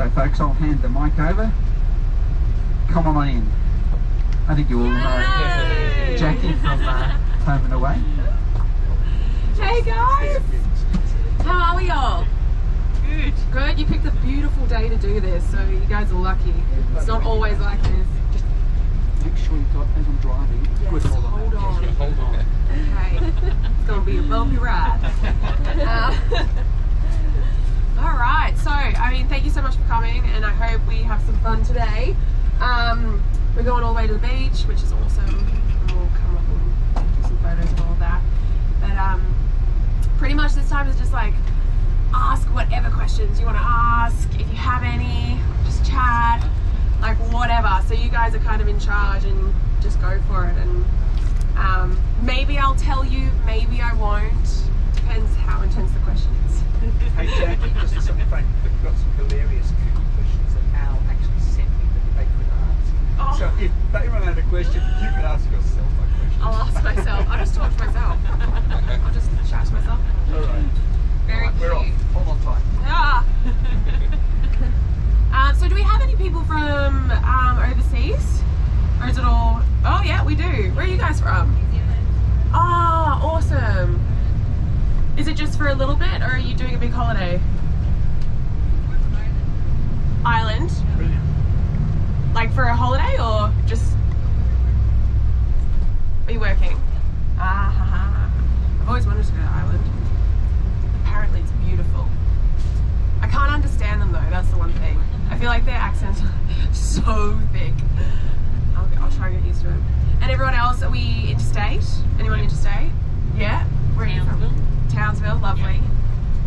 So folks, I'll hand the mic over. Come on in. I think you all know Jacqui from Home and Away. Hey guys! How are we all? Good. Good? You picked a beautiful day to do this, so you guys are lucky. It's not always like this. Just make sure you've got, as I'm driving, yes, hold on. Hold on. Okay. It's going to be a bumpy ride. Alright, so, I mean, thank you so much for coming, and I hope we have some fun today. We're going all the way to the beach, which is awesome, and we'll come up and do some photos and all of that. But pretty much this time is just like, ask whatever questions you want to ask, if you have any, just chat, like whatever. So you guys are kind of in charge and just go for it. And maybe I'll tell you, maybe I won't. Depends how intense the question is. Hey Jacqui, just as something frank, we've got some hilarious cookie questions that Al actually sent me that they could ask. Oh. So if they run out of questions, you can ask yourself a question. I'll ask myself. I'll just talk to myself. I'll just chat to myself. Alright. Very Right, we're off. cute. Hold on tight. Ah. So do we have any people from overseas? Or is it all... Oh yeah, we do. Where are you guys from? New Zealand. Oh, awesome. Is it just for a little bit, or are you doing a big holiday? Island? Brilliant. Like for a holiday, or just... Are you working? Ah, ha, ha. I've always wanted to go to Ireland. Apparently it's beautiful. I can't understand them though, that's the one thing. I feel like their accents are so thick. I'll try and get used to it. And everyone else, are we interstate? Anyone interstate? Yeah? Where are you from? Townsville, lovely.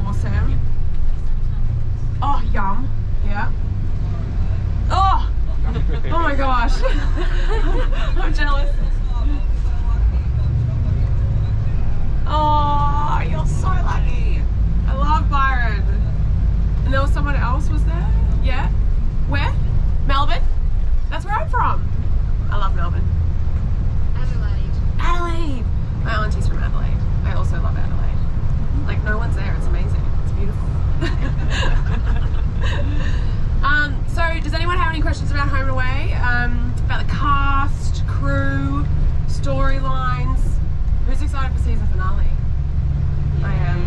Awesome. Oh, yum. Yeah. Oh! Oh my gosh. I'm jealous. Oh, you're so lucky. I love Byron. And there was someone else, was there? Yeah? Where? Melbourne? That's where I'm from. I love Melbourne. Adelaide. Adelaide! My auntie's from Adelaide. I also love Adelaide. Like, no one's there. It's amazing. It's beautiful. So, does anyone have any questions about Home and Away? About the cast, crew, storylines? Who's excited for season finale? Yeah. I am.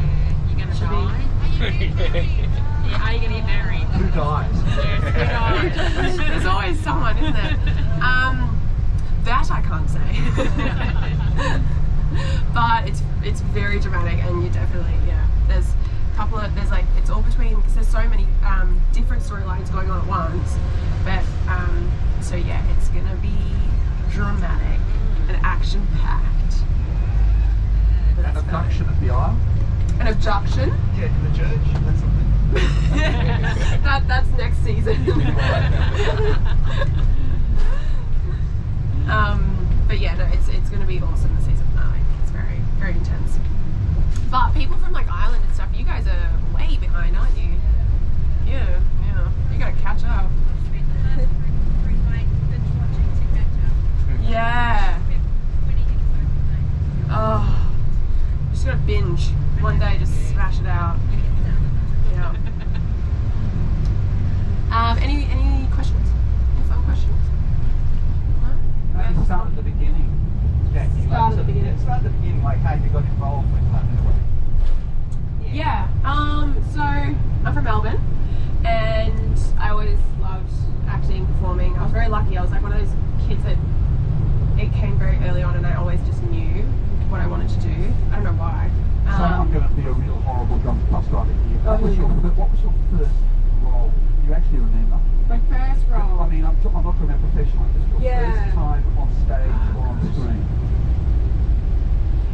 You're gonna die? Yeah, are you gonna get married? Who dies? Yes, there's always someone, isn't there? That I can't say. But it's very dramatic, and you definitely, yeah. There's a couple of, there's like, it's all between, because there's so many different storylines going on at once. But, so yeah, it's gonna be dramatic and action-packed. An abduction at the Isle. An abduction? Yeah, in the church. That's something. That's next season. But yeah, no, it's going to be awesome, the season finale. It's very, very intense. But people from like Ireland and stuff, you guys are way behind, aren't you? Yeah. You got to catch up. Yeah. Oh, just got to binge one day, just smash it out. Yeah. Any questions? Any fun questions? No? Maybe start at the beginning, Jacqui. Start at the beginning. Yeah, start at the beginning, like how you got involved with Home and Away. Yeah. So I'm from Melbourne, and I always loved acting, performing. I was very lucky. I was like one of those kids that it came very early on, and I always just knew what I wanted to do. I don't know why. So I'm going to be a real horrible bus driver here. What was your first role? Do you actually remember? My first role. I mean, I'm not talking about professional, just your Yeah. first time on stage or on screen.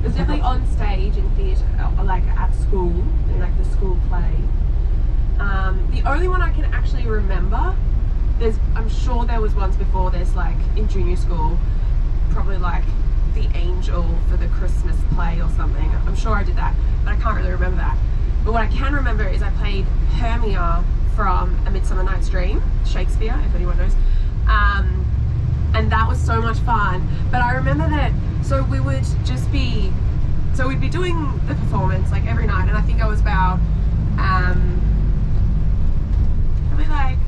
It was definitely on stage in theatre, like at school, in like the school play. The only one I can actually remember, I'm sure there was ones before this, like in junior school, probably like the angel for the Christmas play or something. I'm sure I did that, but I can't really remember that. But what I can remember is I played Hermia from A Midsummer Night's Dream, Shakespeare, if anyone knows. And that was so much fun. But I remember that, so we would just be, so we'd be doing the performance like every night, and I think I was about, probably like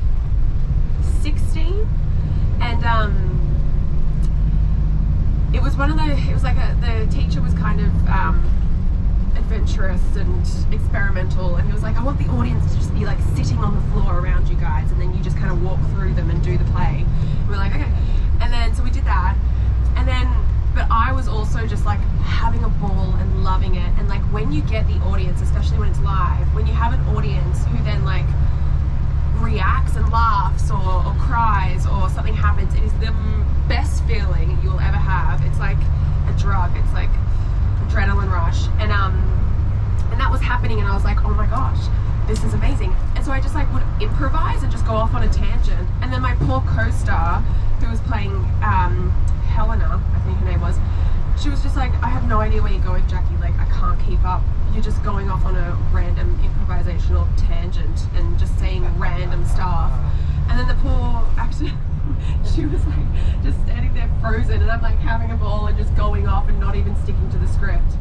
the teacher was kind of adventurous and experimental, and he was like, I want the audience to just be like sitting on the floor around you guys, and then you just kind of walk through them and do the play. And we're like, okay. And then so we did that, and then but I was also just like having a ball and loving it. And like when you get the audience, especially when it's live, when you have an audience who then like reacts and laughs or cries or something happens, it is the best feeling you will ever have. It's like a drug. It's like adrenaline rush. And that was happening, and I was like, oh my gosh, this is amazing. And so I just like would improvise and just go off on a tangent. And then my poor co-star who was playing Helena, I think her name was, she was just like, I have no idea where you're going, Jacqui, like I can't keep up. You're just going off on a random improvisational tangent and just saying random stuff. And then the poor actor, she was like just standing there frozen, and I'm like having a ball and just going off and not even sticking to the script.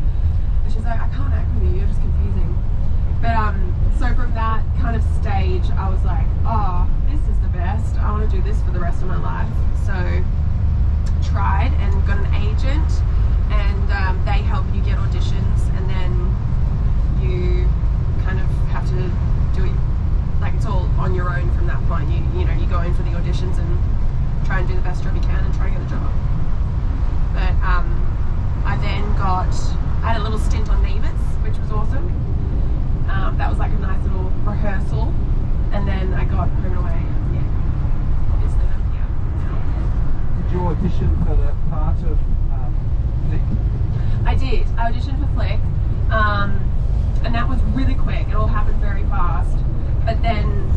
And she's like, I can't act with you, you're just confusing. But so from that kind of stage, I was like, oh, this is the best. I want to do this for the rest of my life. So tried and got an agent, and they help you get auditions, and then you kind of have to do it, like it's all on your own from that point. You know, you go in for the auditions and try and do the best job you can and try to get a job. But I had a little stint on Neighbours, which was awesome. That was like a nice little rehearsal, and then I got Home and Away. Yeah, obviously I'm here now. Did you audition for the part of Flic? I did. I auditioned for Flic, and that was really quick. It all happened very fast. But then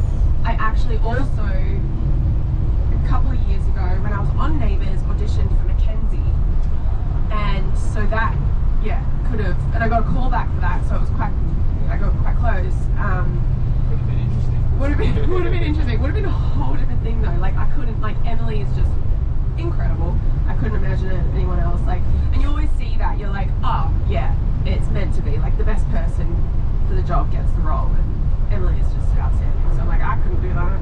I actually also, a couple of years ago, when I was on Neighbours, auditioned for Mackenzie, and so that, yeah, could have, and I got a call back for that, so it was quite, I got quite close. Would have been interesting. Would have been interesting. Would have been a whole different thing though. Like I couldn't, like Emily is just incredible. I couldn't imagine anyone else. Like, and you always see that. You're like, oh yeah, it's meant to be. Like the best person for the job gets the role, and Emily is just outstanding. So I'm like, I couldn't do that.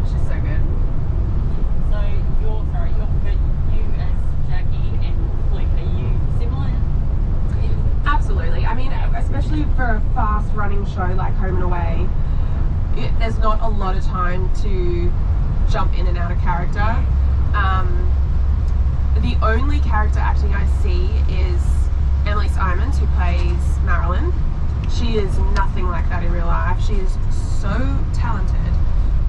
She's so good. So you as Jacqui and Flic, are you similar? Absolutely. I mean, especially for a fast-running show like Home and Away, there's not a lot of time to jump in and out of character. The only character acting I see is Emily Simons, who plays Marilyn. She is nothing like that in real life. She is so talented.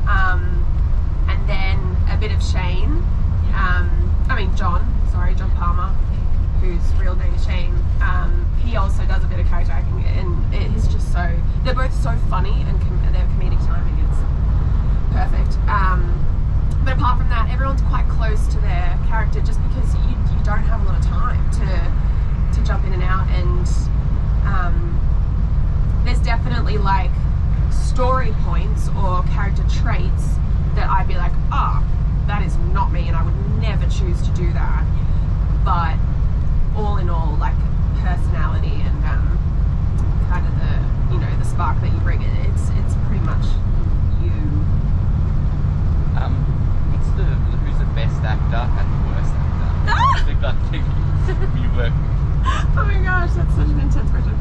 And then a bit of Shane. John Palmer, whose real name is Shane. He also does a bit of character acting, and it is just so, they're both so funny, and their comedic timing is perfect. But apart from that, everyone's quite close to their character, just because you don't have a lot of time to jump in and out, and there's definitely like story points or character traits that I'd be like, oh, that is not me, and I would never choose to do that. But all in all, like personality and kind of the spark that you bring in, it's pretty much you. Who's the best actor and the worst actor? I think that you work. Oh my gosh, that's such an intense question.